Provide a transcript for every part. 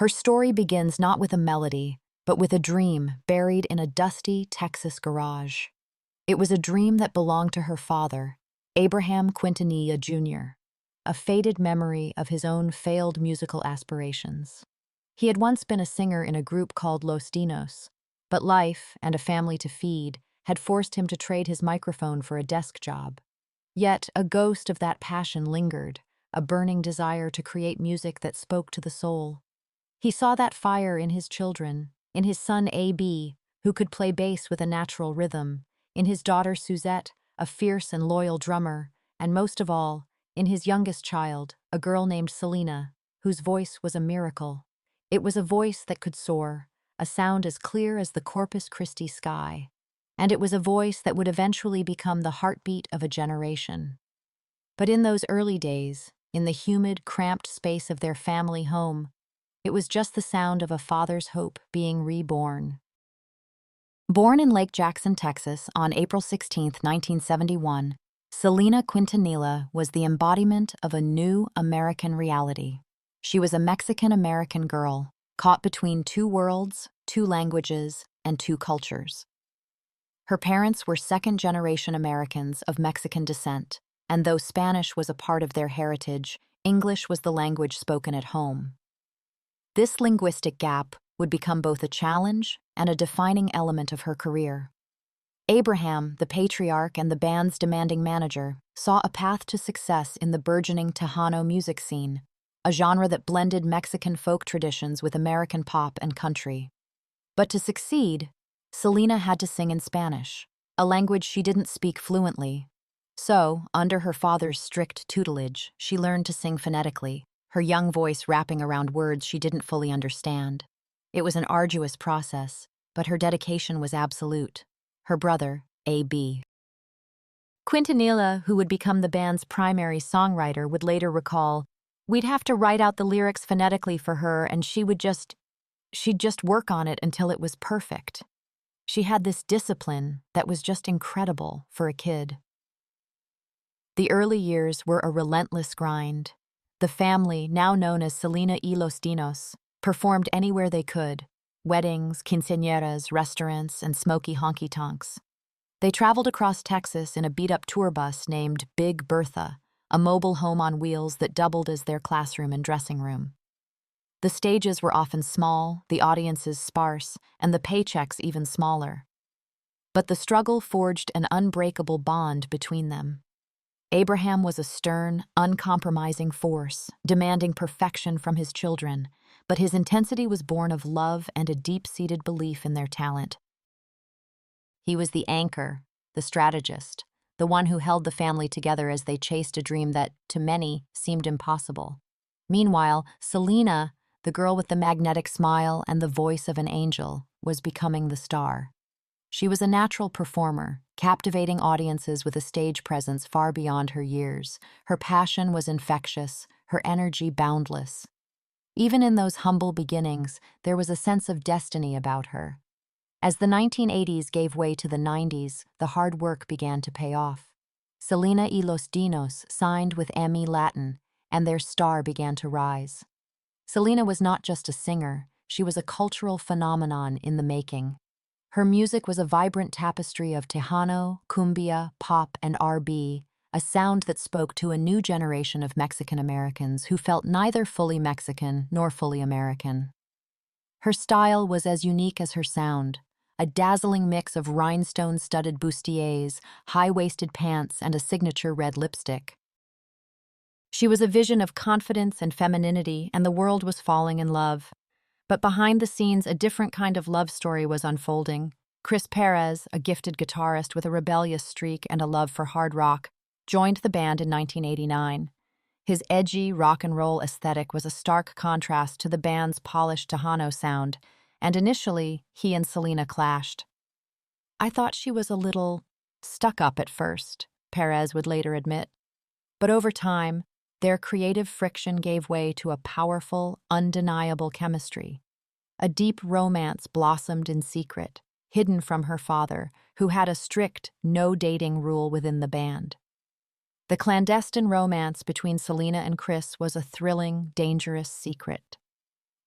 Her story begins not with a melody, but with a dream buried in a dusty Texas garage. It was a dream that belonged to her father, Abraham Quintanilla Jr., a faded memory of his own failed musical aspirations. He had once been a singer in a group called Los Dinos, but life and a family to feed had forced him to trade his microphone for a desk job. Yet a ghost of that passion lingered, a burning desire to create music that spoke to the soul. He saw that fire in his children, in his son A.B., who could play bass with a natural rhythm, in his daughter Suzette, a fierce and loyal drummer, and most of all, in his youngest child, a girl named Selena, whose voice was a miracle. It was a voice that could soar, a sound as clear as the Corpus Christi sky, and it was a voice that would eventually become the heartbeat of a generation. But in those early days, in the humid, cramped space of their family home, it was just the sound of a father's hope being reborn. Born in Lake Jackson, Texas, on April 16, 1971, Selena Quintanilla was the embodiment of a new American reality. She was a Mexican-American girl, caught between two worlds, two languages, and two cultures. Her parents were second-generation Americans of Mexican descent, and though Spanish was a part of their heritage, English was the language spoken at home. This linguistic gap would become both a challenge and a defining element of her career. Abraham, the patriarch and the band's demanding manager, saw a path to success in the burgeoning Tejano music scene, a genre that blended Mexican folk traditions with American pop and country. But to succeed, Selena had to sing in Spanish, a language she didn't speak fluently. So, under her father's strict tutelage, she learned to sing phonetically, her young voice wrapping around words she didn't fully understand. It was an arduous process, but her dedication was absolute. Her brother, A.B. Quintanilla, who would become the band's primary songwriter, would later recall, "We'd have to write out the lyrics phonetically for her, and she'd just work on it until it was perfect." She had this discipline that was just incredible for a kid. The early years were a relentless grind. The family, now known as Selena y Los Dinos, performed anywhere they could: weddings, quinceañeras, restaurants, and smoky honky-tonks. They traveled across Texas in a beat-up tour bus named Big Bertha, a mobile home on wheels that doubled as their classroom and dressing room. The stages were often small, the audiences sparse, and the paychecks even smaller. But the struggle forged an unbreakable bond between them. Abraham was a stern, uncompromising force, demanding perfection from his children, but his intensity was born of love and a deep-seated belief in their talent. He was the anchor, the strategist, the one who held the family together as they chased a dream that, to many, seemed impossible. Meanwhile, Selena, the girl with the magnetic smile and the voice of an angel, was becoming the star. She was a natural performer, captivating audiences with a stage presence far beyond her years. Her passion was infectious, her energy boundless. Even in those humble beginnings, there was a sense of destiny about her. As the 1980s gave way to the 90s, the hard work began to pay off. Selena y Los Dinos signed with EMI Latin, and their star began to rise. Selena was not just a singer, she was a cultural phenomenon in the making. Her music was a vibrant tapestry of Tejano, cumbia, pop, and R&B, a sound that spoke to a new generation of Mexican Americans who felt neither fully Mexican nor fully American. Her style was as unique as her sound, a dazzling mix of rhinestone-studded bustiers, high-waisted pants, and a signature red lipstick. She was a vision of confidence and femininity, and the world was falling in love. But behind the scenes, a different kind of love story was unfolding. Chris Perez, a gifted guitarist with a rebellious streak and a love for hard rock, joined the band in 1989. His edgy rock and roll aesthetic was a stark contrast to the band's polished Tejano sound, and initially, he and Selena clashed. "I thought she was a little stuck up at first," Perez would later admit. But over time, their creative friction gave way to a powerful, undeniable chemistry. A deep romance blossomed in secret, hidden from her father, who had a strict no-dating rule within the band. The clandestine romance between Selena and Chris was a thrilling, dangerous secret.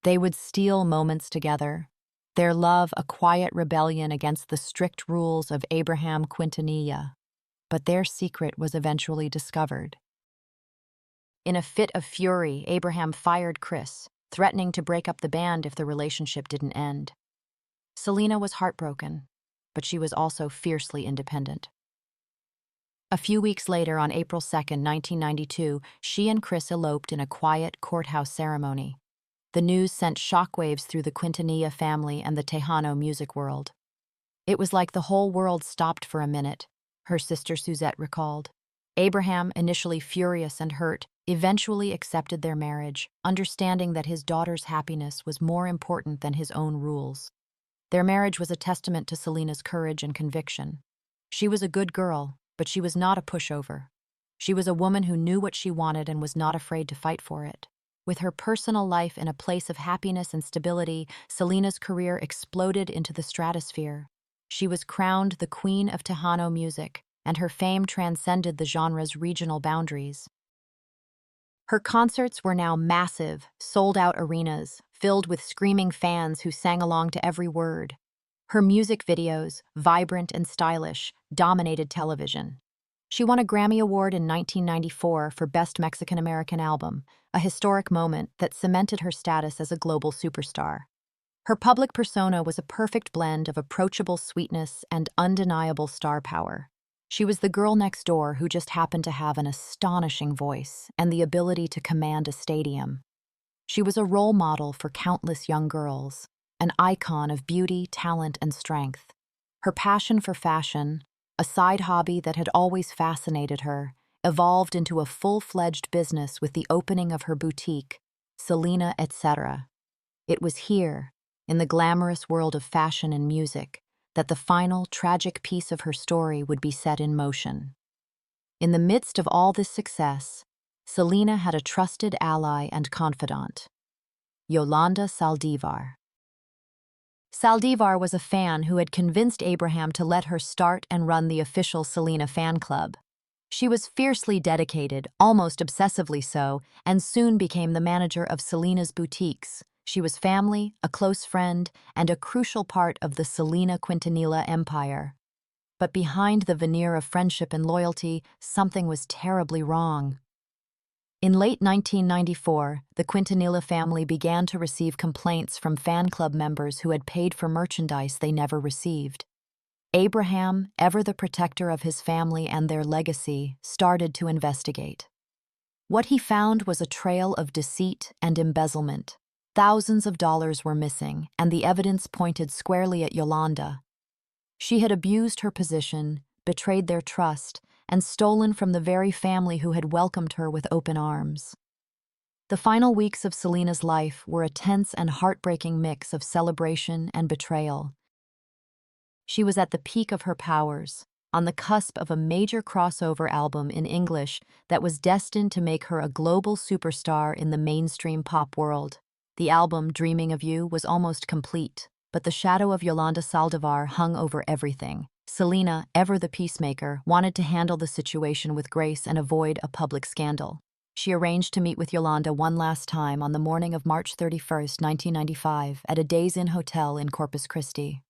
They would steal moments together, their love a quiet rebellion against the strict rules of Abraham Quintanilla. But their secret was eventually discovered. In a fit of fury, Abraham fired Chris, threatening to break up the band if the relationship didn't end. Selena was heartbroken, but she was also fiercely independent. A few weeks later, on April 2, 1992, she and Chris eloped in a quiet courthouse ceremony. The news sent shockwaves through the Quintanilla family and the Tejano music world. It was like the whole world stopped for a minute, her sister Suzette recalled. Abraham, initially furious and hurt, eventually accepted their marriage, understanding that his daughter's happiness was more important than his own rules. Their marriage was a testament to Selena's courage and conviction. She was a good girl, but she was not a pushover. She was a woman who knew what she wanted and was not afraid to fight for it. With her personal life in a place of happiness and stability, Selena's career exploded into the stratosphere. She was crowned the Queen of Tejano music, and her fame transcended the genre's regional boundaries. Her concerts were now massive, sold-out arenas, filled with screaming fans who sang along to every word. Her music videos, vibrant and stylish, dominated television. She won a Grammy Award in 1994 for Best Mexican American Album, a historic moment that cemented her status as a global superstar. Her public persona was a perfect blend of approachable sweetness and undeniable star power. She was the girl next door who just happened to have an astonishing voice and the ability to command a stadium. She was a role model for countless young girls, an icon of beauty, talent, and strength. Her passion for fashion, a side hobby that had always fascinated her, evolved into a full-fledged business with the opening of her boutique, Selena Etc. It was here, in the glamorous world of fashion and music, that the final, tragic piece of her story would be set in motion. In the midst of all this success, Selena had a trusted ally and confidant, Yolanda Saldivar. Saldivar was a fan who had convinced Abraham to let her start and run the official Selena fan club. She was fiercely dedicated, almost obsessively so, and soon became the manager of Selena's boutiques. She was family, a close friend, and a crucial part of the Selena Quintanilla empire. But behind the veneer of friendship and loyalty, something was terribly wrong. In late 1994, the Quintanilla family began to receive complaints from fan club members who had paid for merchandise they never received. Abraham, ever the protector of his family and their legacy, started to investigate. What he found was a trail of deceit and embezzlement. Thousands of dollars were missing, and the evidence pointed squarely at Yolanda. She had abused her position, betrayed their trust, and stolen from the very family who had welcomed her with open arms. The final weeks of Selena's life were a tense and heartbreaking mix of celebration and betrayal. She was at the peak of her powers, on the cusp of a major crossover album in English that was destined to make her a global superstar in the mainstream pop world. The album, Dreaming of You, was almost complete, but the shadow of Yolanda Saldivar hung over everything. Selena, ever the peacemaker, wanted to handle the situation with grace and avoid a public scandal. She arranged to meet with Yolanda one last time on the morning of March 31, 1995, at a Days Inn hotel in Corpus Christi.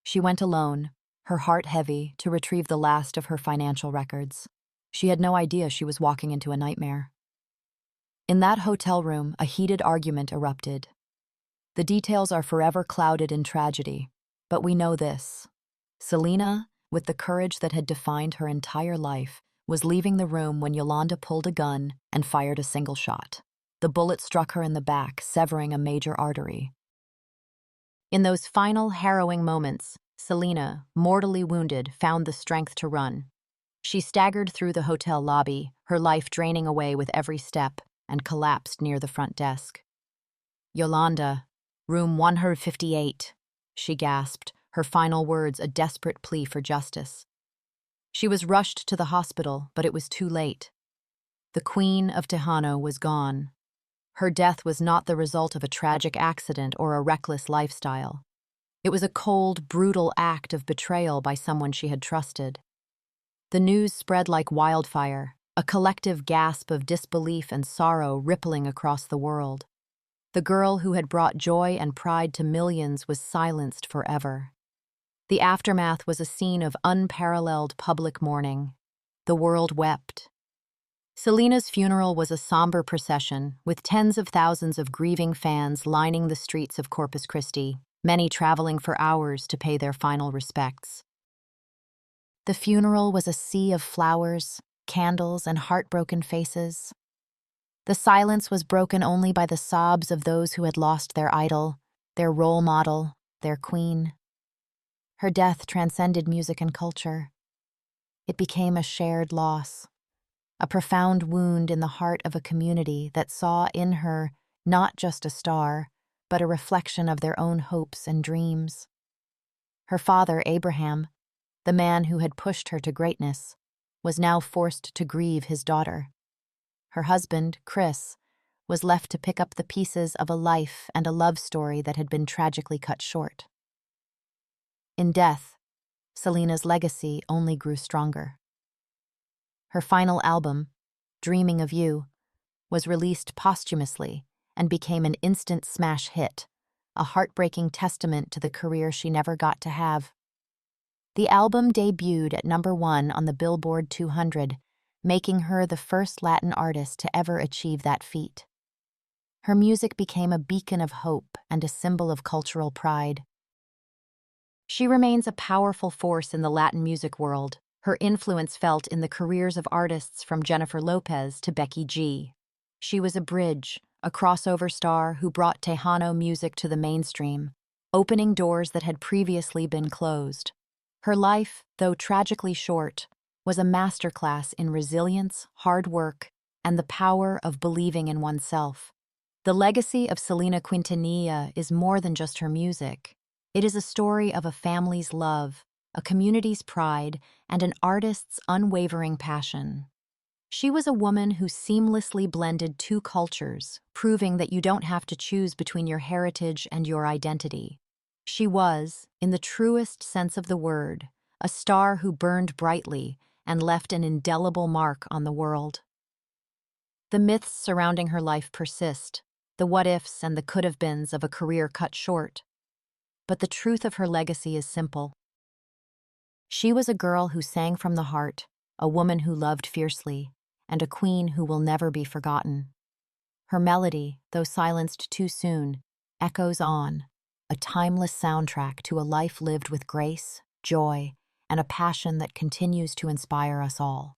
She went alone, her heart heavy, to retrieve the last of her financial records. She had no idea she was walking into a nightmare. In that hotel room, a heated argument erupted. The details are forever clouded in tragedy, but we know this. Selena, with the courage that had defined her entire life, was leaving the room when Yolanda pulled a gun and fired a single shot. The bullet struck her in the back, severing a major artery. In those final, harrowing moments, Selena, mortally wounded, found the strength to run. She staggered through the hotel lobby, her life draining away with every step, and collapsed near the front desk. "Yolanda, room 158, she gasped, her final words a desperate plea for justice. She was rushed to the hospital, but it was too late. The Queen of Tejano was gone. Her death was not the result of a tragic accident or a reckless lifestyle. It was a cold, brutal act of betrayal by someone she had trusted. The news spread like wildfire, a collective gasp of disbelief and sorrow rippling across the world. The girl who had brought joy and pride to millions was silenced forever. The aftermath was a scene of unparalleled public mourning. The world wept. Selena's funeral was a somber procession, with tens of thousands of grieving fans lining the streets of Corpus Christi, many traveling for hours to pay their final respects. The funeral was a sea of flowers, candles, and heartbroken faces. The silence was broken only by the sobs of those who had lost their idol, their role model, their queen. Her death transcended music and culture. It became a shared loss, a profound wound in the heart of a community that saw in her not just a star, but a reflection of their own hopes and dreams. Her father, Abraham, the man who had pushed her to greatness, was now forced to grieve his daughter. Her husband, Chris, was left to pick up the pieces of a life and a love story that had been tragically cut short. In death, Selena's legacy only grew stronger. Her final album, Dreaming of You, was released posthumously and became an instant smash hit, a heartbreaking testament to the career she never got to have. The album debuted at #1 on the Billboard 200, making her the first Latin artist to ever achieve that feat. Her music became a beacon of hope and a symbol of cultural pride. She remains a powerful force in the Latin music world, her influence felt in the careers of artists from Jennifer Lopez to Becky G. She was a bridge, a crossover star who brought Tejano music to the mainstream, opening doors that had previously been closed. Her life, though tragically short, was a masterclass in resilience, hard work, and the power of believing in oneself. The legacy of Selena Quintanilla is more than just her music. It is a story of a family's love, a community's pride, and an artist's unwavering passion. She was a woman who seamlessly blended two cultures, proving that you don't have to choose between your heritage and your identity. She was, in the truest sense of the word, a star who burned brightly and left an indelible mark on the world. The myths surrounding her life persist, the what-ifs and the could-have-beens of a career cut short. But the truth of her legacy is simple. She was a girl who sang from the heart, a woman who loved fiercely, and a queen who will never be forgotten. Her melody, though silenced too soon, echoes on, a timeless soundtrack to a life lived with grace, joy, and a passion that continues to inspire us all.